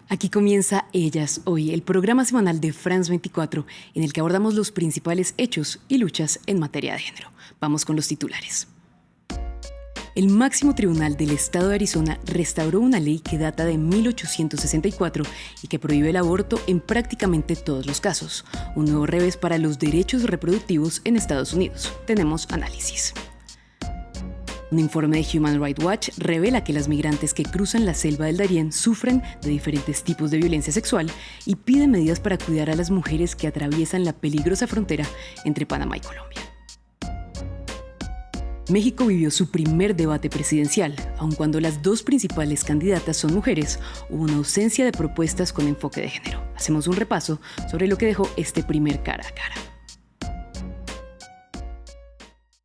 Aquí comienza Ellas Hoy, el programa semanal de France 24, en el que abordamos los principales hechos y luchas en materia de género. Vamos con los titulares. El máximo tribunal del estado de Arizona restauró una ley que data de 1864 y que prohíbe el aborto en prácticamente todos los casos. Un nuevo revés para los derechos reproductivos en Estados Unidos. Tenemos análisis. Un informe de Human Rights Watch revela que las migrantes que cruzan la selva del Darién sufren de diferentes tipos de violencia sexual y pide medidas para cuidar a las mujeres que atraviesan la peligrosa frontera entre Panamá y Colombia. México vivió su primer debate presidencial. Aun cuando las dos principales candidatas son mujeres, hubo una ausencia de propuestas con enfoque de género. Hacemos un repaso sobre lo que dejó este primer cara a cara.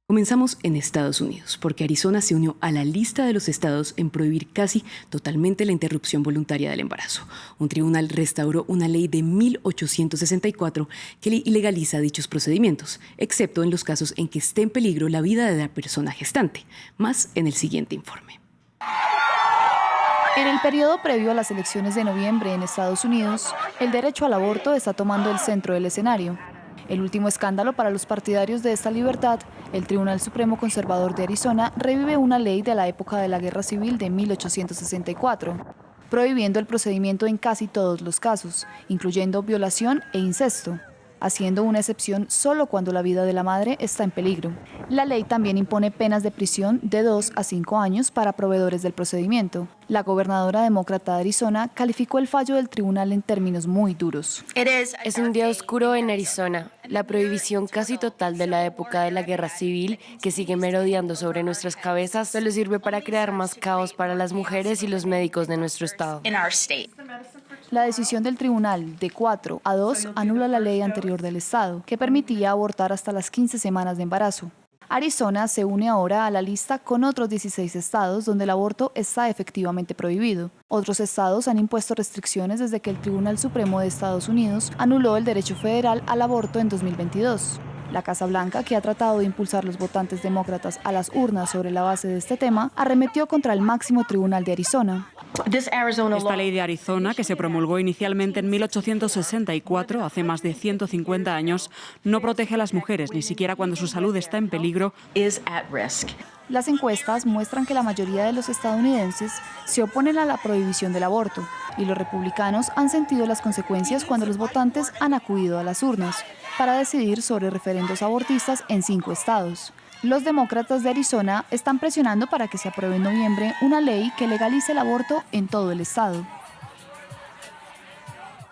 Comenzamos en Estados Unidos, porque Arizona se unió a la lista de los estados en prohibir casi totalmente la interrupción voluntaria del embarazo. Un tribunal restauró una ley de 1864 que ilegaliza dichos procedimientos, excepto en los casos en que esté en peligro la vida de la persona gestante. Más en el siguiente informe. En el periodo previo a las elecciones de noviembre en Estados Unidos, el derecho al aborto está tomando el centro del escenario. El último escándalo para los partidarios de esta libertad, el Tribunal Supremo Conservador de Arizona revive una ley de la época de la Guerra Civil de 1864, prohibiendo el procedimiento en casi todos los casos, incluyendo violación e incesto, haciendo una excepción solo cuando la vida de la madre está en peligro. La ley también impone penas de prisión de 2 a 5 años para proveedores del procedimiento. La gobernadora demócrata de Arizona calificó el fallo del tribunal en términos muy duros. Es un día oscuro en Arizona. La prohibición casi total de la época de la guerra civil, que sigue merodeando sobre nuestras cabezas, solo sirve para crear más caos para las mujeres y los médicos de nuestro estado. La decisión del tribunal de 4 a 2 anula la ley anterior del estado, que permitía abortar hasta las 15 semanas de embarazo. Arizona se une ahora a la lista con otros 16 estados donde el aborto está efectivamente prohibido. Otros estados han impuesto restricciones desde que el Tribunal Supremo de Estados Unidos anuló el derecho federal al aborto en 2022. La Casa Blanca, que ha tratado de impulsar los votantes demócratas a las urnas sobre la base de este tema, arremetió contra el máximo tribunal de Arizona. Esta ley de Arizona, que se promulgó inicialmente en 1864, hace más de 150 años, no protege a las mujeres, ni siquiera cuando su salud está en peligro. Las encuestas muestran que la mayoría de los estadounidenses se oponen a la prohibición del aborto, y los republicanos han sentido las consecuencias cuando los votantes han acudido a las urnas para decidir sobre referendos abortistas en 5 estados. Los demócratas de Arizona están presionando para que se apruebe en noviembre una ley que legalice el aborto en todo el estado.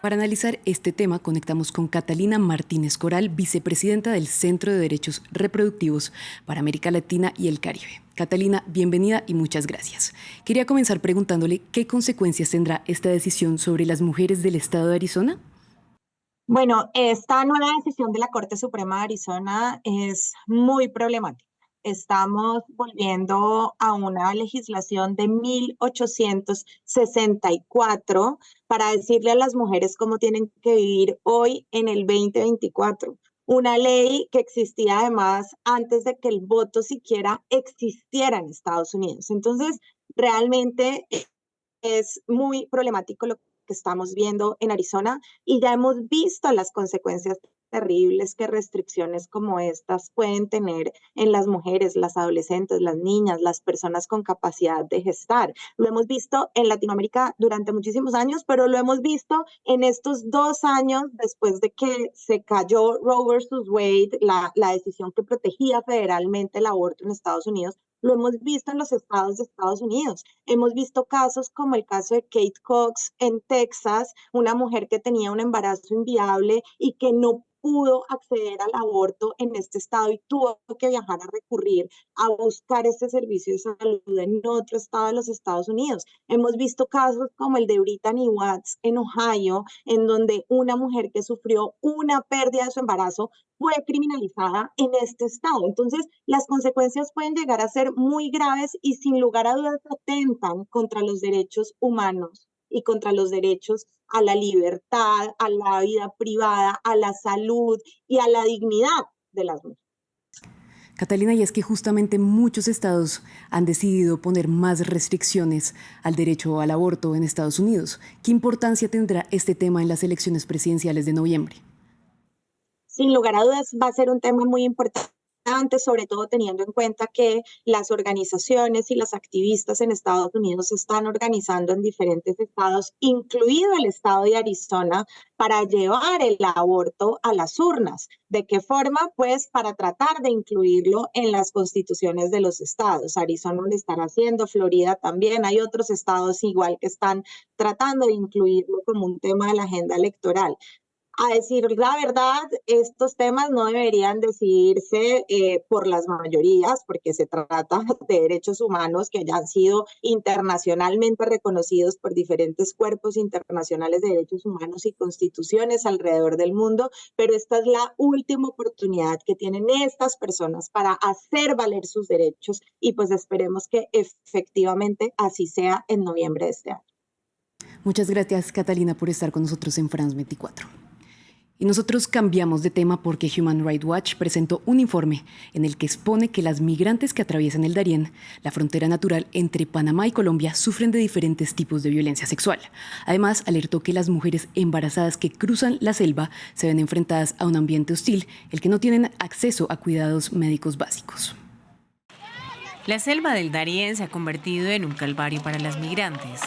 Para analizar este tema, conectamos con Catalina Martínez Coral, vicepresidenta del Centro de Derechos Reproductivos para América Latina y el Caribe. Catalina, bienvenida y muchas gracias. Quería comenzar preguntándole qué consecuencias tendrá esta decisión sobre las mujeres del estado de Arizona. Bueno, esta nueva decisión de la Corte Suprema de Arizona es muy problemática. Estamos volviendo a una legislación de 1864 para decirle a las mujeres cómo tienen que vivir hoy en el 2024. Una ley que existía además antes de que el voto siquiera existiera en Estados Unidos. Entonces, realmente es muy problemático lo que estamos viendo en Arizona y ya hemos visto las consecuencias terribles que restricciones como estas pueden tener en las mujeres, las adolescentes, las niñas, las personas con capacidad de gestar. Lo hemos visto en Latinoamérica durante muchísimos años, pero lo hemos visto en estos 2 años después de que se cayó Roe versus Wade, la decisión que protegía federalmente el aborto en Estados Unidos. Lo hemos visto en los estados de Estados Unidos. Hemos visto casos como el caso de Kate Cox en Texas, una mujer que tenía un embarazo inviable y que no pudo acceder al aborto en este estado y tuvo que viajar a recurrir a buscar este servicio de salud en otro estado de los Estados Unidos. Hemos visto casos como el de Brittany Watts en Ohio, en donde una mujer que sufrió una pérdida de su embarazo fue criminalizada en este estado. Entonces, las consecuencias pueden llegar a ser muy graves y sin lugar a dudas atentan contra los derechos humanos y contra los derechos a la libertad, a la vida privada, a la salud y a la dignidad de las mujeres. Catalina, y es que justamente muchos estados han decidido poner más restricciones al derecho al aborto en Estados Unidos. ¿Qué importancia tendrá este tema en las elecciones presidenciales de noviembre? Sin lugar a dudas va a ser un tema muy importante, sobre todo teniendo en cuenta que las organizaciones y las activistas en Estados Unidos se están organizando en diferentes estados, incluido el estado de Arizona, para llevar el aborto a las urnas. ¿De qué forma? Pues para tratar de incluirlo en las constituciones de los estados. Arizona lo estará haciendo, Florida también. Hay otros estados igual que están tratando de incluirlo como un tema de la agenda electoral. A decir la verdad, estos temas no deberían decidirse por las mayorías, porque se trata de derechos humanos que ya han sido internacionalmente reconocidos por diferentes cuerpos internacionales de derechos humanos y constituciones alrededor del mundo, pero esta es la última oportunidad que tienen estas personas para hacer valer sus derechos y pues esperemos que efectivamente así sea en noviembre de este año. Muchas gracias, Catalina, por estar con nosotros en France 24. Y nosotros cambiamos de tema porque Human Rights Watch presentó un informe en el que expone que las migrantes que atraviesan el Darién, la frontera natural entre Panamá y Colombia, sufren de diferentes tipos de violencia sexual. Además, alertó que las mujeres embarazadas que cruzan la selva se ven enfrentadas a un ambiente hostil, el que no tienen acceso a cuidados médicos básicos. La selva del Darién se ha convertido en un calvario para las migrantes.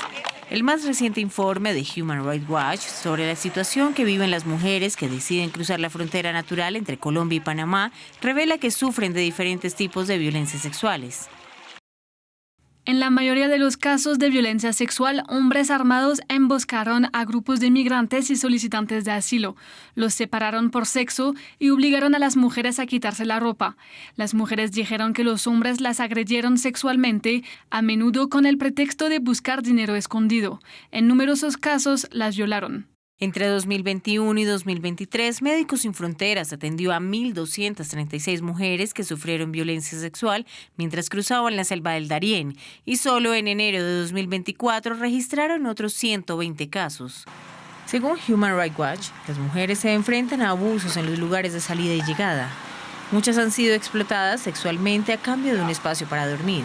El más reciente informe de Human Rights Watch sobre la situación que viven las mujeres que deciden cruzar la frontera natural entre Colombia y Panamá revela que sufren de diferentes tipos de violencias sexuales. En la mayoría de los casos de violencia sexual, hombres armados emboscaron a grupos de migrantes y solicitantes de asilo. Los separaron por sexo y obligaron a las mujeres a quitarse la ropa. Las mujeres dijeron que los hombres las agredieron sexualmente, a menudo con el pretexto de buscar dinero escondido. En numerosos casos, las violaron. Entre 2021 y 2023, Médicos Sin Fronteras atendió a 1.236 mujeres que sufrieron violencia sexual mientras cruzaban la selva del Darién, y solo en enero de 2024 registraron otros 120 casos. Según Human Rights Watch, las mujeres se enfrentan a abusos en los lugares de salida y llegada. Muchas han sido explotadas sexualmente a cambio de un espacio para dormir.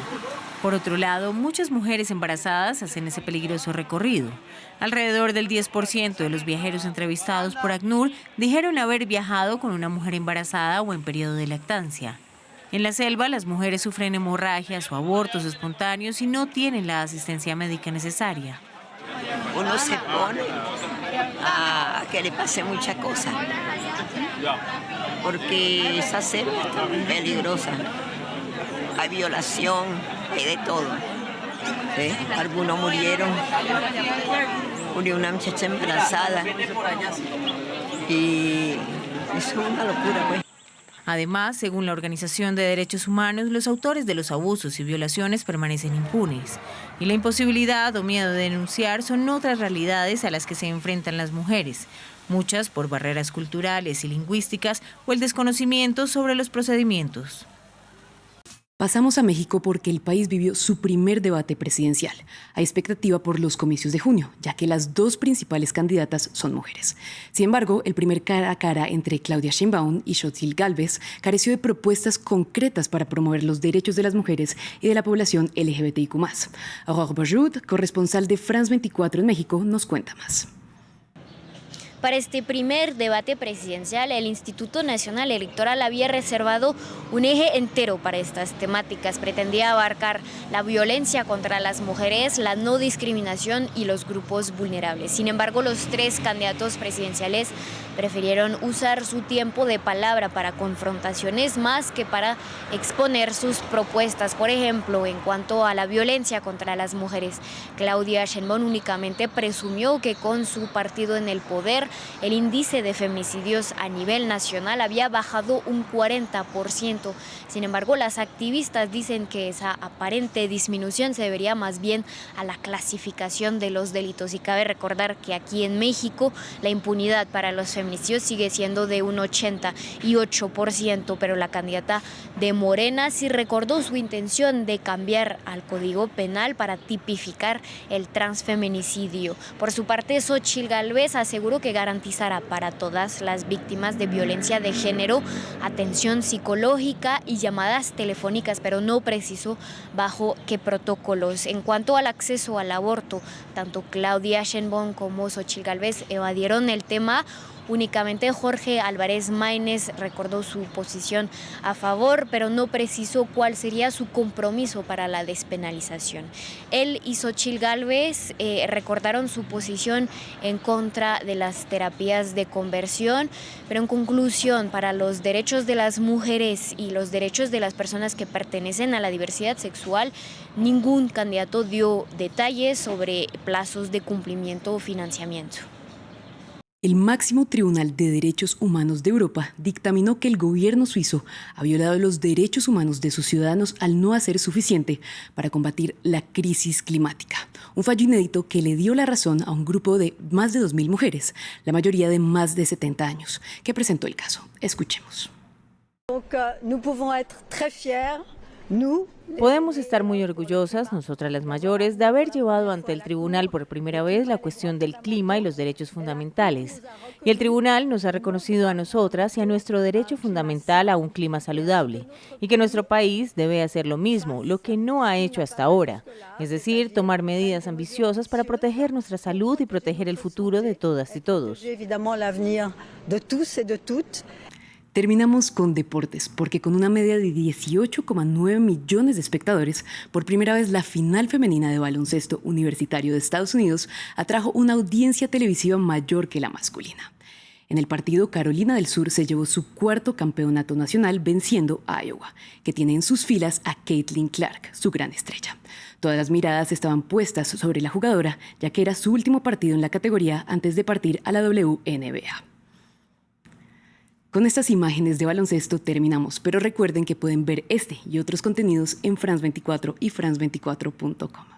Por otro lado, muchas mujeres embarazadas hacen ese peligroso recorrido. Alrededor del 10% de los viajeros entrevistados por ACNUR dijeron haber viajado con una mujer embarazada o en periodo de lactancia. En la selva, las mujeres sufren hemorragias o abortos espontáneos y no tienen la asistencia médica necesaria. Uno se pone a que le pase mucha cosa, porque esa selva está muy peligrosa. Hay violación, hay de todo. ¿Sí? Algunos murieron. Murió una muchacha embarazada. Y eso es una locura, pues. Además, según la Organización de Derechos Humanos, los autores de los abusos y violaciones permanecen impunes. Y la imposibilidad o miedo de denunciar son otras realidades a las que se enfrentan las mujeres, muchas por barreras culturales y lingüísticas o el desconocimiento sobre los procedimientos. Pasamos a México porque el país vivió su primer debate presidencial. Hay expectativa por los comicios de junio, ya que las dos principales candidatas son mujeres. Sin embargo, el primer cara a cara entre Claudia Sheinbaum y Xochitl Gálvez careció de propuestas concretas para promover los derechos de las mujeres y de la población LGBTIQ+. Aurore Bourjoud, corresponsal de France 24 en México, nos cuenta más. Para este primer debate presidencial, el Instituto Nacional Electoral había reservado un eje entero para estas temáticas. Pretendía abarcar la violencia contra las mujeres, la no discriminación y los grupos vulnerables. Sin embargo, los tres candidatos presidenciales prefirieron usar su tiempo de palabra para confrontaciones más que para exponer sus propuestas. Por ejemplo, en cuanto a la violencia contra las mujeres, Claudia Sheinbaum únicamente presumió que con su partido en el poder, el índice de feminicidios a nivel nacional había bajado un 40%. Sin embargo, las activistas dicen que esa aparente disminución se debería más bien a la clasificación de los delitos. Y cabe recordar que aquí en México la impunidad para los feminicidios sigue siendo de un 88%, pero la candidata de Morena sí recordó su intención de cambiar al Código Penal para tipificar el transfeminicidio. Por su parte, Xochitl Gálvez aseguró que garantizará para todas las víctimas de violencia de género atención psicológica y llamadas telefónicas, pero no precisó bajo qué protocolos. En cuanto al acceso al aborto, tanto Claudia Sheinbaum como Xóchitl Gálvez evadieron el tema. Únicamente Jorge Álvarez Maínez recordó su posición a favor, pero no precisó cuál sería su compromiso para la despenalización. Él y Xóchitl Gálvez recordaron su posición en contra de las terapias de conversión, pero en conclusión, para los derechos de las mujeres y los derechos de las personas que pertenecen a la diversidad sexual, ningún candidato dio detalles sobre plazos de cumplimiento o financiamiento. El máximo tribunal de derechos humanos de Europa dictaminó que el gobierno suizo ha violado los derechos humanos de sus ciudadanos al no hacer suficiente para combatir la crisis climática. Un fallo inédito que le dio la razón a un grupo de más de 2.000 mujeres, la mayoría de más de 70 años, que presentó el caso. Escuchemos. Podemos estar muy orgullosas, nosotras las mayores, de haber llevado ante el tribunal por primera vez la cuestión del clima y los derechos fundamentales. Y el tribunal nos ha reconocido a nosotras y a nuestro derecho fundamental a un clima saludable, y que nuestro país debe hacer lo mismo, lo que no ha hecho hasta ahora, es decir, tomar medidas ambiciosas para proteger nuestra salud y proteger el futuro de todas y todos. Terminamos con deportes, porque con una media de 18,9 millones de espectadores, por primera vez la final femenina de baloncesto universitario de Estados Unidos atrajo una audiencia televisiva mayor que la masculina. En el partido, Carolina del Sur se llevó su cuarto campeonato nacional venciendo a Iowa, que tiene en sus filas a Caitlin Clark, su gran estrella. Todas las miradas estaban puestas sobre la jugadora, ya que era su último partido en la categoría antes de partir a la WNBA. Con estas imágenes de baloncesto terminamos, pero recuerden que pueden ver este y otros contenidos en France24 y France24.com.